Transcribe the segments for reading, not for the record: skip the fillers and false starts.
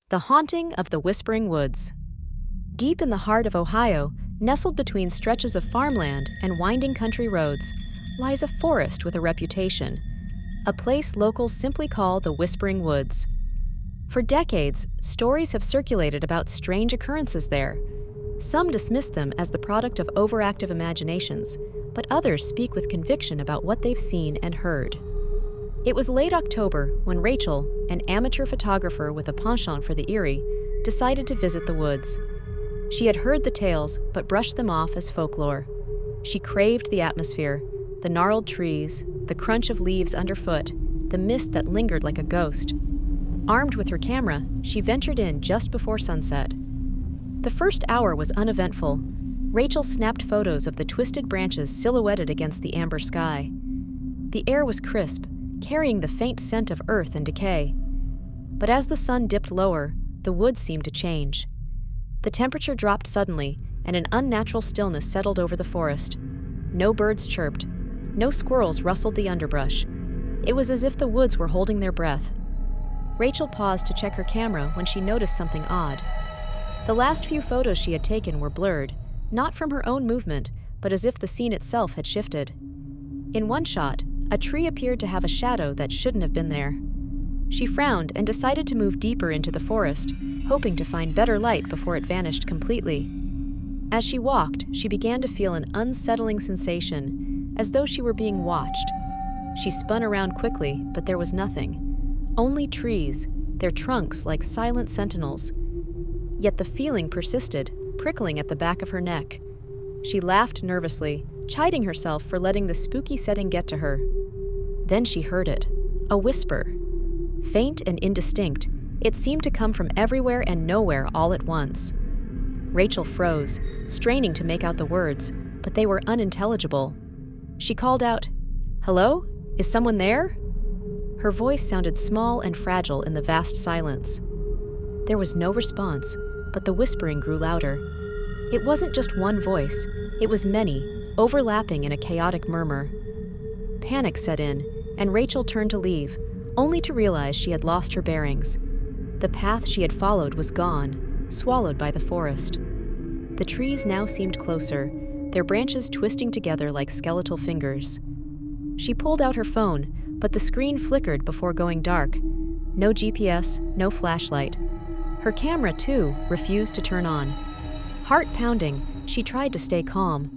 The Haunting of the Whispering Woods. Deep in the heart of Ohio, nestled between stretches of farmland and winding country roads, lies a forest with a reputation, a place locals simply call the Whispering Woods. For decades, stories have circulated about strange occurrences there. Some dismiss them as the product of overactive imaginations, but others speak with conviction about what they've seen and heard. It was late October when Rachel, an amateur photographer with a penchant for the eerie, decided to visit the woods. She had heard the tales, but brushed them off as folklore. She craved the atmosphere, the gnarled trees, the crunch of leaves underfoot, the mist that lingered like a ghost. Armed with her camera, she ventured in just before sunset. The first hour was uneventful. Rachel snapped photos of the twisted branches silhouetted against the amber sky. The air was crisp, carrying the faint scent of earth and decay. But as the sun dipped lower, the woods seemed to change. The temperature dropped suddenly, and an unnatural stillness settled over the forest. No birds chirped. No squirrels rustled the underbrush. It was as if the woods were holding their breath. Rachel paused to check her camera when she noticed something odd. The last few photos she had taken were blurred, not from her own movement, but as if the scene itself had shifted. In one shot, a tree appeared to have a shadow that shouldn't have been there. She frowned and decided to move deeper into the forest, hoping to find better light before it vanished completely. As she walked, she began to feel an unsettling sensation, as though she were being watched. She spun around quickly, but there was nothing. Only trees, their trunks like silent sentinels. Yet the feeling persisted, prickling at the back of her neck. She laughed nervously, chiding herself for letting the spooky setting get to her. Then she heard it, a whisper. Faint and indistinct, it seemed to come from everywhere and nowhere all at once. Rachel froze, straining to make out the words, but they were unintelligible. She called out, "Hello? Is someone there?" Her voice sounded small and fragile in the vast silence. There was no response, but the whispering grew louder. It wasn't just one voice, it was many, overlapping in a chaotic murmur. Panic set in, and Rachel turned to leave, only to realize she had lost her bearings. The path she had followed was gone, swallowed by the forest. The trees now seemed closer, their branches twisting together like skeletal fingers. She pulled out her phone, but the screen flickered before going dark. No GPS, no flashlight. Her camera, too, refused to turn on. Heart pounding, she tried to stay calm.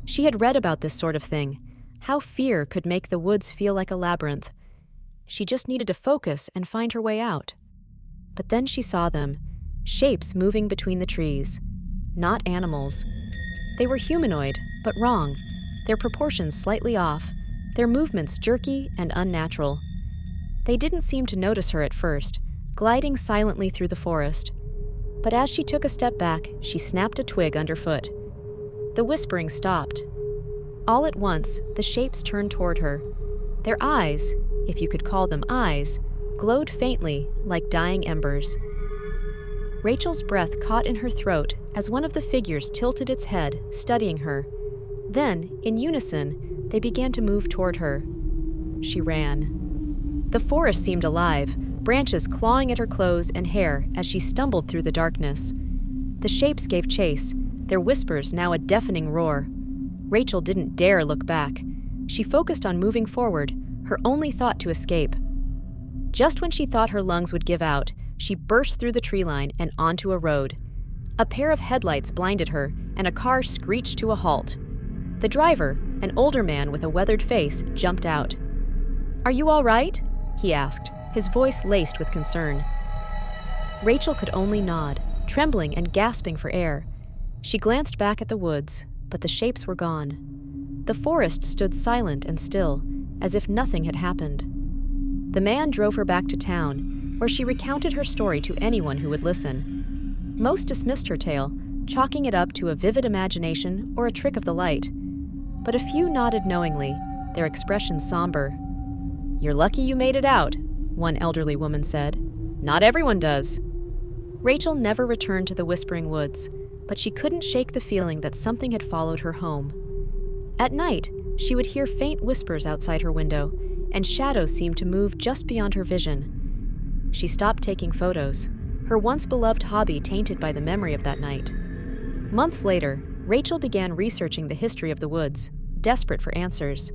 She had read about this sort of thing, how fear could make the woods feel like a labyrinth. She just needed to focus and find her way out. But then she saw them, shapes moving between the trees. Not animals. They were humanoid, but wrong, their proportions slightly off, their movements jerky and unnatural. They didn't seem to notice her at first, gliding silently through the forest. But as she took a step back, she snapped a twig underfoot. The whispering stopped. All at once, the shapes turned toward her. Their eyes, if you could call them eyes, glowed faintly like dying embers. Rachel's breath caught in her throat as one of the figures tilted its head, studying her. Then, in unison, they began to move toward her. She ran. The forest seemed alive, branches clawing at her clothes and hair as she stumbled through the darkness. The shapes gave chase, their whispers now a deafening roar. Rachel didn't dare look back. She focused on moving forward, her only thought to escape. Just when she thought her lungs would give out, she burst through the tree line and onto a road. A pair of headlights blinded her, and a car screeched to a halt. The driver, an older man with a weathered face, jumped out. "Are you all right?" he asked, his voice laced with concern. Rachel could only nod, trembling and gasping for air. She glanced back at the woods, but the shapes were gone. The forest stood silent and still, as if nothing had happened. The man drove her back to town, where she recounted her story to anyone who would listen. Most dismissed her tale, chalking it up to a vivid imagination or a trick of the light. But a few nodded knowingly, their expressions somber. "You're lucky you made it out," one elderly woman said. "Not everyone does." Rachel never returned to the Whispering Woods, but she couldn't shake the feeling that something had followed her home. At night, she would hear faint whispers outside her window, and shadows seemed to move just beyond her vision. She stopped taking photos. her once beloved hobby tainted by the memory of that night. Months later, Rachel began researching the history of the woods, desperate for answers.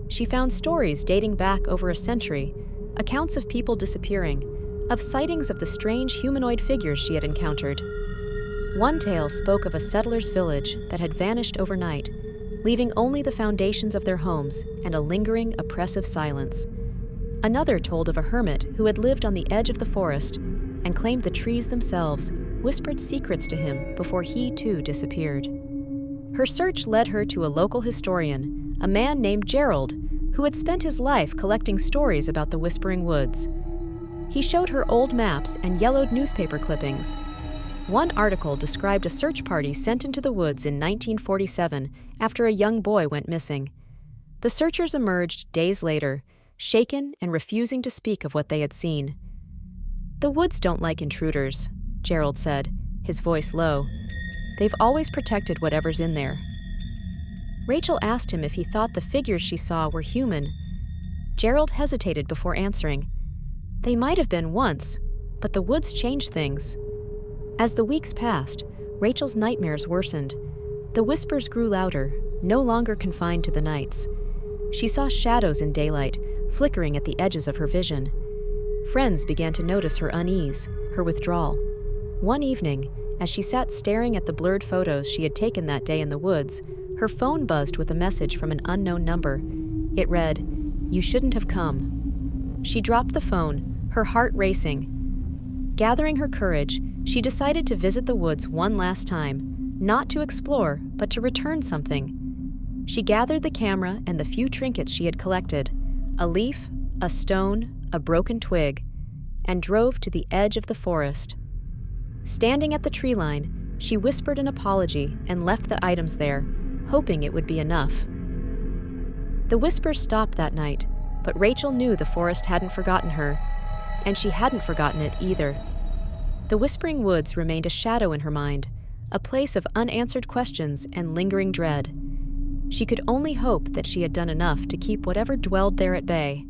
She found stories dating back over a century, accounts of people disappearing, of sightings of the strange humanoid figures she had encountered. One tale spoke of a settler's village that had vanished overnight, leaving only the foundations of their homes and a lingering, oppressive silence. Another told of a hermit who had lived on the edge of the forest and claimed the trees themselves whispered secrets to him before he too disappeared. Her search led her to a local historian, a man named Gerald, who had spent his life collecting stories about the Whispering Woods. He showed her old maps and yellowed newspaper clippings. One article described a search party sent into the woods in 1947 after a young boy went missing. The searchers emerged days later, shaken and refusing to speak of what they had seen. "The woods don't like intruders," Gerald said, his voice low. "They've always protected whatever's in there." Rachel asked him if he thought the figures she saw were human. Gerald hesitated before answering. "They might have been once, but the woods changed things." As the weeks passed, Rachel's nightmares worsened. The whispers grew louder, no longer confined to the nights. She saw shadows in daylight, flickering at the edges of her vision. Friends began to notice her unease, her withdrawal. One evening, as she sat staring at the blurred photos she had taken that day in the woods, her phone buzzed with a message from an unknown number. It read, "You shouldn't have come." She dropped the phone, her heart racing. Gathering her courage, she decided to visit the woods one last time, not to explore, but to return something. She gathered the camera and the few trinkets she had collected, a leaf, a stone, a broken twig, and drove to the edge of the forest. Standing at the tree line, she whispered an apology and left the items there, hoping it would be enough. The whispers stopped that night, but Rachel knew the forest hadn't forgotten her, and she hadn't forgotten it either. The Whispering Woods remained a shadow in her mind, a place of unanswered questions and lingering dread. She could only hope that she had done enough to keep whatever dwelled there at bay.